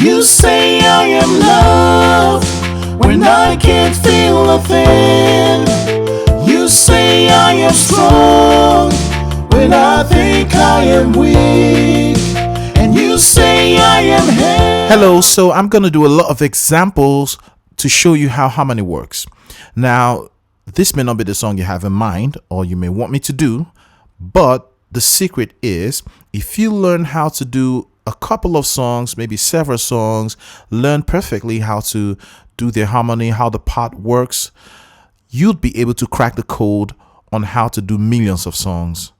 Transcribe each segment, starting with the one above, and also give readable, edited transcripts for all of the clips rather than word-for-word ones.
You say I am love when I can't feel a thing. You say I am strong when I think I am weak. And you say I am held. Hello, so I'm going to do a lot of examples to show you how harmony works. Now, this may not be the song you have in mind or you may want me to do, but the secret is if you learn how to do a couple of songs, maybe several songs, learn perfectly how to do the harmony, how the part works, you'd be able to crack the code on how to do millions of songs,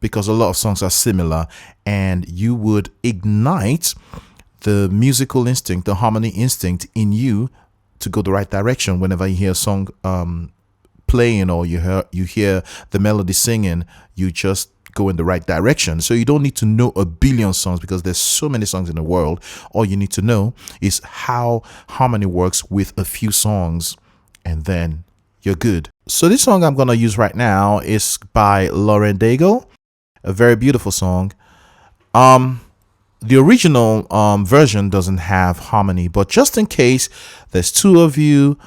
because a lot of songs are similar, and you would ignite the musical instinct, the harmony instinct in you to go the right direction whenever you hear a song playing or you hear the melody singing. You just go in the right direction. So you don't need to know a billion songs because there's so many songs in the world. All you need to know is how harmony works with a few songs, and then you're good. So this song I'm going to use right now is by Daigle, a very beautiful song. The original version doesn't have harmony, but just in case there's two of you,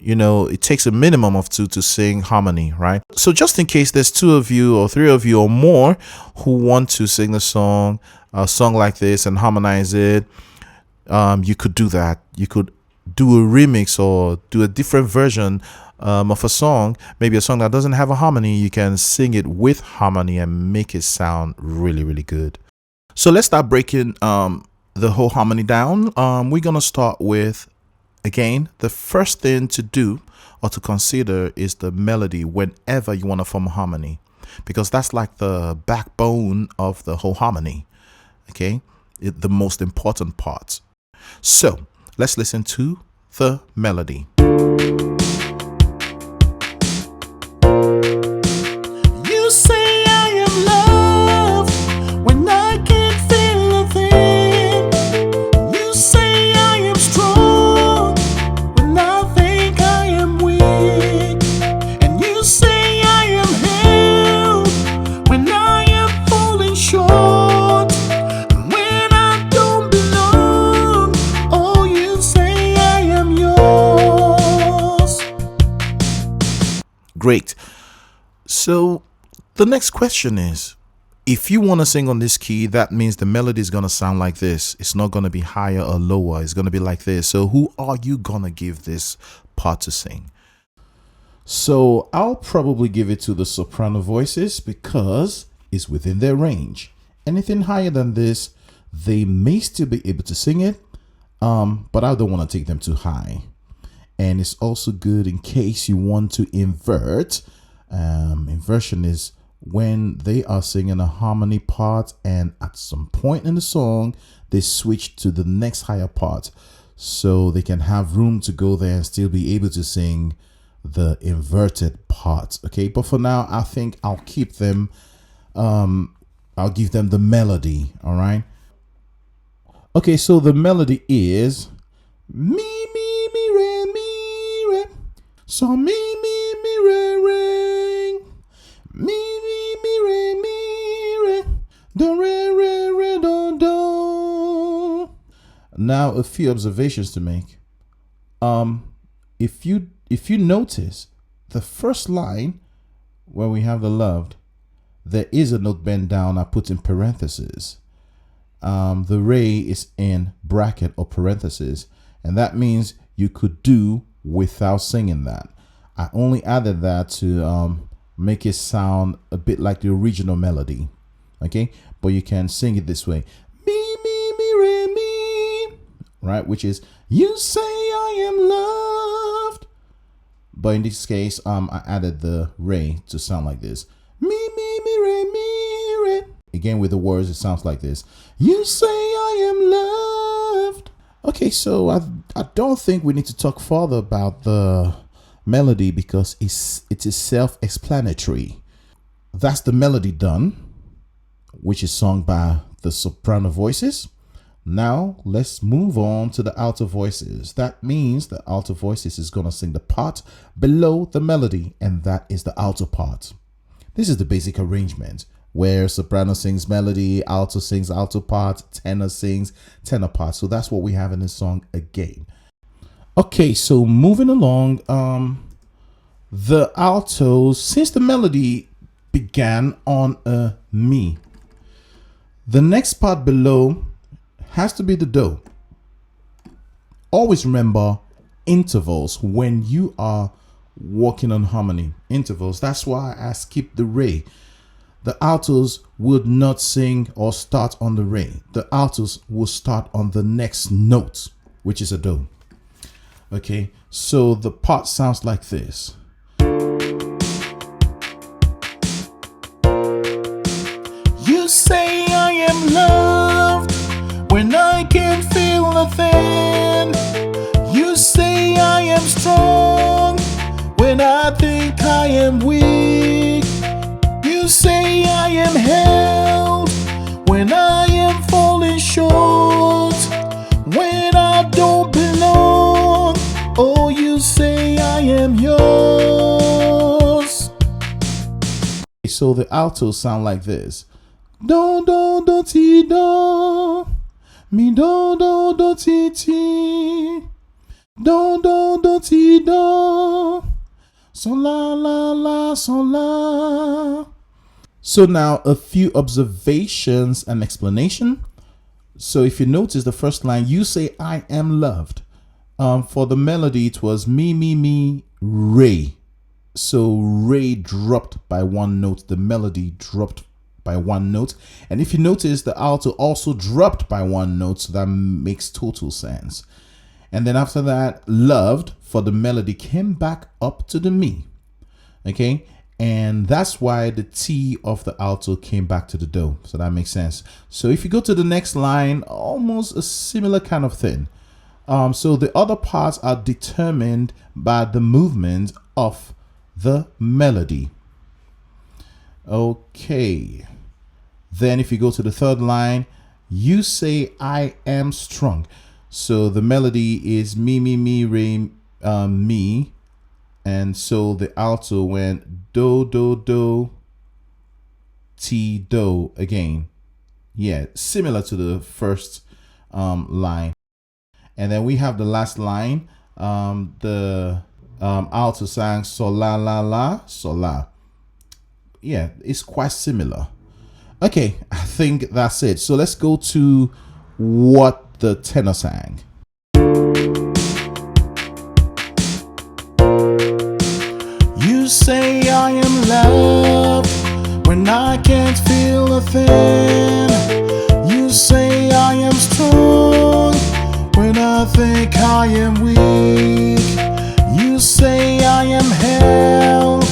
it takes a minimum of two to sing harmony, right? So just in case there's two of you or three of you or more who want to sing a song like this and harmonize it, you could do that. You could do a remix or do a different version of a song, maybe a song that doesn't have a harmony. You can sing it with harmony and make it sound really, really good. So let's start breaking the whole harmony down. We're going to start with, again, the first thing to do or to consider is the melody whenever you want to form a harmony, because that's like the backbone of the whole harmony, okay? The most important part. So let's listen to the melody. You say I am love when I can't feel a thing. You say I am strong when I think I am weak. And you say I am held when I am falling short. And when I don't belong, oh, you say I am yours. Great. So the next question is, if you want to sing on this key, that means the melody is going to sound like this. It's not going to be higher or lower. It's going to be like this. So who are you going to give this part to sing? So I'll probably give it to the soprano voices because it's within their range. Anything higher than this, they may still be able to sing it, but I don't want to take them too high. And it's also good in case you want to invert. Inversion is when they are singing a harmony part and at some point in the song they switch to the next higher part, so they can have room to go there and still be able to sing the inverted part. Okay, but for now I think I'll keep them, I'll give them the melody. All right, okay, so the melody is mi mi mi re, so mi mi mi re, mi mi mi re, do re do. Now a few observations to make. If you notice the first line where we have the loved, there is a note bent down. I put in parentheses. The re is in bracket or parentheses, and that means you could do without singing that. I only added that to make it sound a bit like the original melody, okay? But you can sing it this way, mi mi mi re mi, right? Which is you say I am loved. But in this case, I added the re to sound like this, mi mi mi re. Again with the words, it sounds like this, you say I am loved. Okay, so I don't think we need to talk further about the melody because it is self-explanatory. That's the melody done, which is sung by the soprano voices. Now let's move on to the alto voices. That means the alto voices is going to sing the part below the melody, and that is the alto part. This is the basic arrangement. where soprano sings melody, alto sings alto part, tenor sings tenor part. So that's what we have in this song again. Okay, so moving along, the alto, since the melody began on a mi, the next part below has to be the do. Always remember intervals when you are working on harmony. Intervals. That's why I skip the re. The altos would not sing or start on the re. The altos will start on the next note, which is a do. Okay, so the part sounds like this. You say I am loved when I can't feel a thing. You say I am strong when I think I am weak. You say I am held when I am falling short, when I don't belong. Oh, you say I am yours. So the altos sound like this. Do ti do, mi do ti ti, do ti do, so la so la. So now a few observations and explanation. So if you notice the first line, you say I am loved. For the melody, it was me, re. So re dropped by one note. The melody dropped by one note. And if you notice, the alto also dropped by one note. So that makes total sense. And then after that, loved for the melody came back up to the mi. Okay. And that's why the T of the alto came back to the do. So that makes sense. So if you go to the next line, almost a similar kind of thing. So the other parts are determined by the movement of the melody. Okay. Then if you go to the third line, you say I am strong. So the melody is mi, re, mi. And so the alto went do, ti, do again. Yeah, similar to the first line. And then we have the last line. The alto sang sol la, sol la. Yeah, it's quite similar. Okay, I think that's it. So let's go to what the tenor sang. You say I am loved when I can't feel a thing. You say I am strong when I think I am weak. You say I am held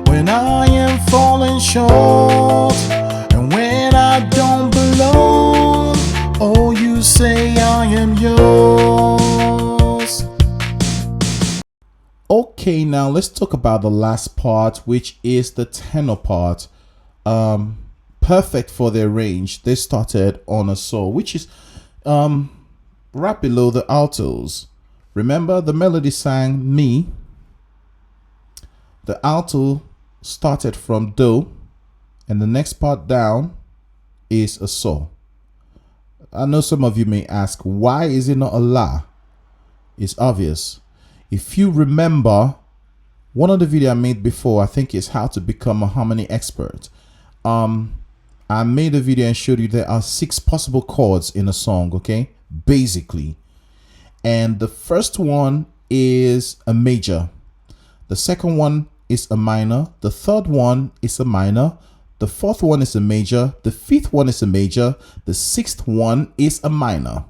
when I am falling short, and when I don't belong. Oh, you say I am yours. Okay, now let's talk about the last part, which is the tenor part. Perfect for their range. They started on a sol, which is right below the altos. Remember, the melody sang mi. The alto started from do, and the next part down is a sol. I know some of you may ask, why is it not a la? It's obvious. If you remember, one of the videos I made before, I think is how to become a harmony expert. I made a video and showed you there are 6 possible chords in a song, okay? Basically. And the first one is a major. The second one is a minor. The third one is a minor. The fourth one is a major. The fifth one is a major. The sixth one is a minor.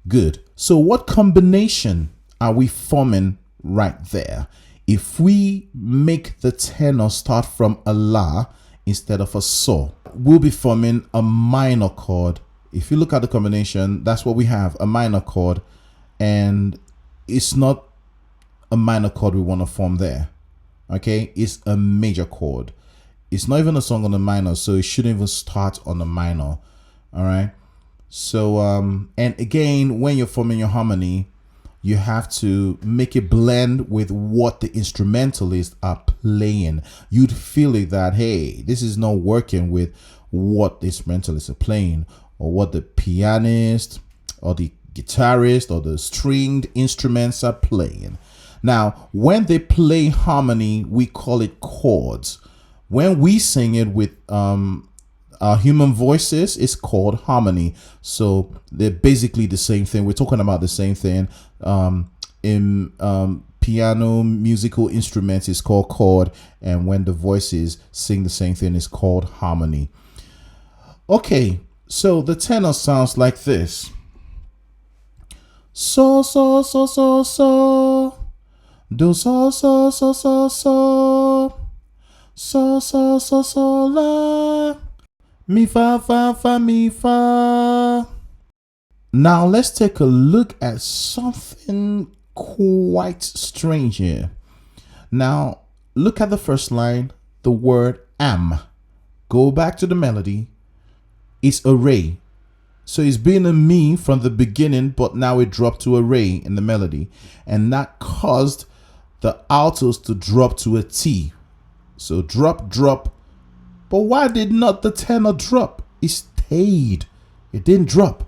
Good. So what combination are we forming right there? If we make the tenor start from a la instead of a sol, we'll be forming a minor chord. If you look at the combination, that's what we have, a minor chord. And it's not a minor chord we want to form there. Okay, it's a major chord. It's not even a song on the minor, so it shouldn't even start on the minor. All right. So and again, when you're forming your harmony, you have to make it blend with what the instrumentalists are playing. You'd feel it that, hey, this is not working with what the instrumentalists are playing, or what the pianist or the guitarist or the stringed instruments are playing. Now, when they play harmony, we call it chords. When we sing it with our human voices, it's called harmony. So they're basically the same thing. We're talking about the same thing. In piano, musical instruments, is called chord, and when the voices sing the same thing, it's called harmony. Okay, so the tenor sounds like this: so so so so so, do so so so so so, so so so so la, mi fa fa fa mi fa. Now let's take a look at something quite strange here. Now look at the first line, the word am. Go back to the melody. It's a re. So it's been a mi from the beginning, but now it dropped to a re in the melody, and that caused the altos to drop to a T. So drop, drop. But why did not the tenor drop? It stayed. It didn't drop.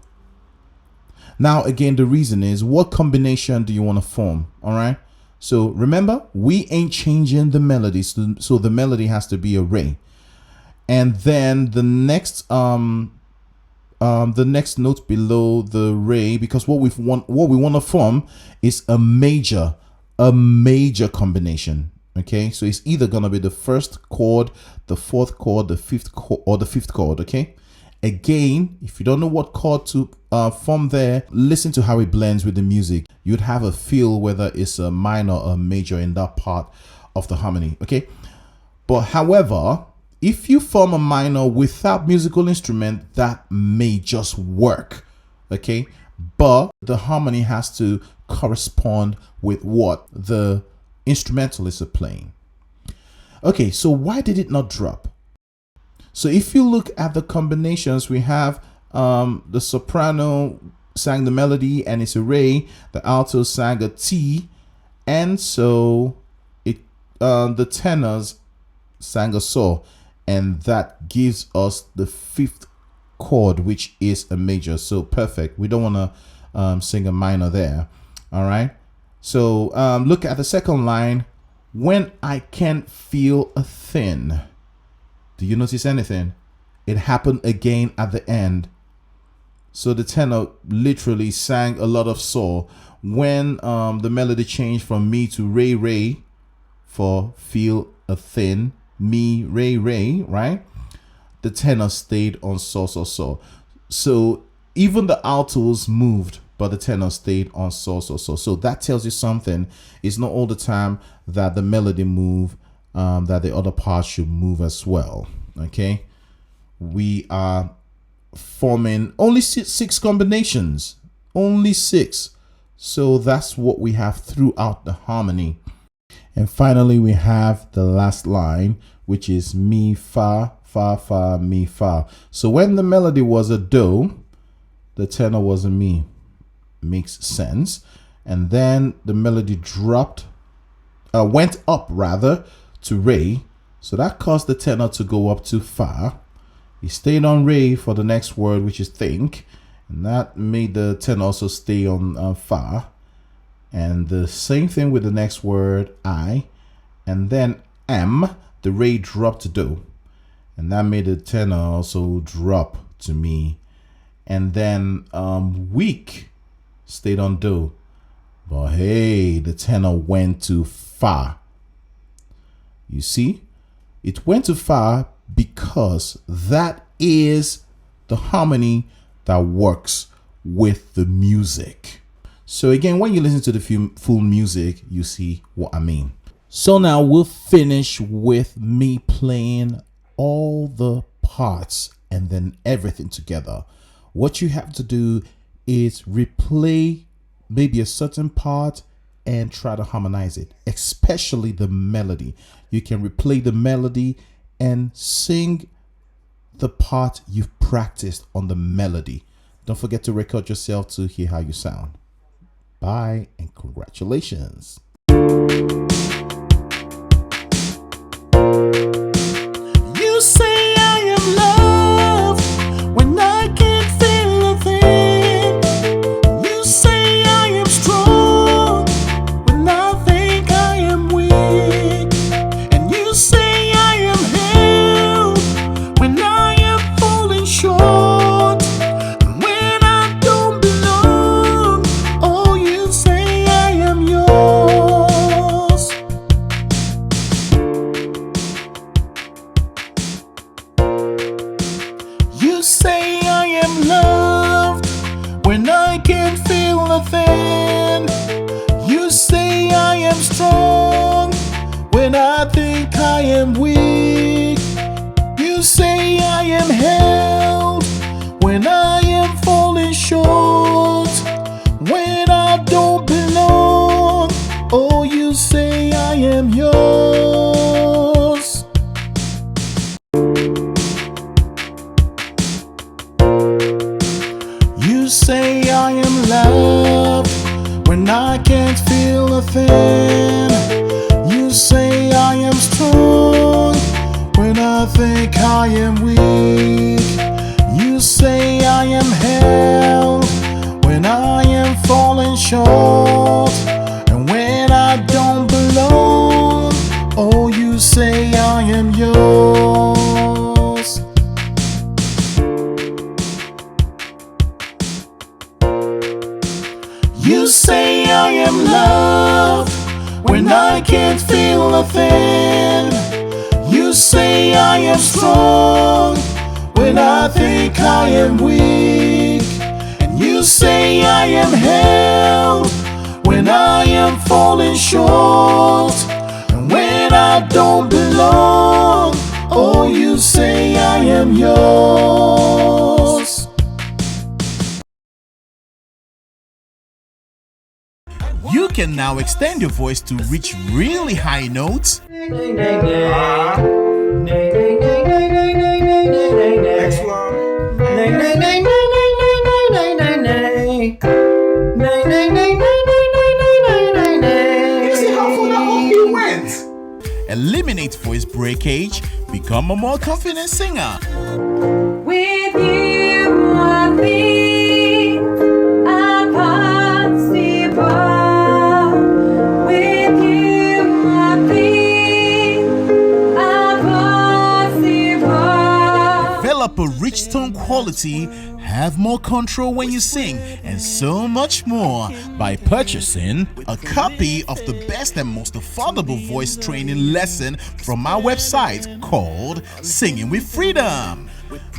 Now, again, the reason is, what combination do you want to form? All right. So remember, we ain't changing the melody. So the melody has to be a re. And then the next note below the re, because what we want to form is a major combination. Okay, so it's either gonna be the first chord, the fourth chord, the fifth chord, or the fifth chord. Okay, again, if you don't know what chord to form there, listen to how it blends with the music. You'd have a feel whether it's a minor or a major in that part of the harmony. Okay, but however, if you form a minor without musical instrument, that may just work. Okay, but the harmony has to correspond with what the instrumentalists are playing. Okay, so why did it not drop? So if you look at the combinations, we have the soprano sang the melody and it's a re, the alto sang a T, and so the tenors sang a sol, and that gives us the fifth chord, which is a major. So perfect. We don't want to sing a minor there. All right. So look at the second line. When I can't feel a thing. Do you notice anything? It happened again at the end. So the tenor literally sang a lot of sol. When the melody changed from mi to re re for feel a thin, mi re re, right? The tenor stayed on sol sol sol. So even the altos moved, but the tenor stayed on sol sol sol. So that tells you something. It's not all the time that the melody move, that the other parts should move as well. Okay, we are forming only six combinations, only 6. So that's what we have throughout the harmony. And finally, we have the last line, which is mi fa fa fa mi fa. So when the melody was a do, the tenor was a mi. Makes sense. And then the melody went up rather to re. So that caused the tenor to go up to fa. He stayed on re for the next word, which is think, and that made the tenor also stay on fa. And the same thing with the next word, I, and then am, the re dropped to do, and that made the tenor also drop to me. And then weak stayed on do, but hey, the tenor went to fa. You see, it went to fa because that is the harmony that works with the music. So again, when you listen to the full music, you see what I mean. So now we'll finish with me playing all the parts and then everything together. What you have to do is replay maybe a certain part and try to harmonize it, especially the melody. You can replay the melody and sing the part you've practiced on the melody. Don't forget to record yourself to hear how you sound. Bye and congratulations. You say I am love when I can't feel a thing. You say I am strong when I think I am weak. And you say I am held when I am falling short. When I don't belong, oh, you say I am yours. You say I am loved when I can't feel a thing. You say I am strong when I think I am weak. You say I am held when I am falling short. When I don't belong, oh, you say I am yours. You say I am loved when I can't feel a thing. You say I am strong when I think I am weak. You say I am held when I am falling short. And when I don't belong, oh, you say I am yours. You say I am loved when I can't feel a thing. You say I am strong when I think I am weak. And you say I am held when I am falling short. And when I don't belong, oh, you say I am yours. You can now extend your voice to reach really high notes. Eliminate voice breakage, become a more confident singer. With you, I think I'm possible. With you, I think I'm possible. Develop a rich tone quality, have more control when you sing, and so much more by purchasing a copy of the best and most affordable voice training lesson from our website called Singing with Freedom.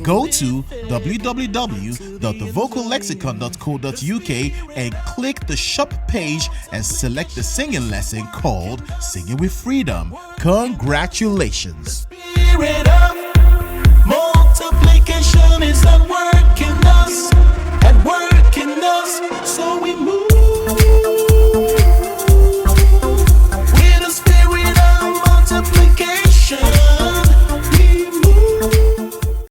Go to www.thevocallexicon.co.uk and click the shop page and select the singing lesson called Singing with Freedom. Congratulations. Spirit of multiplication is that word.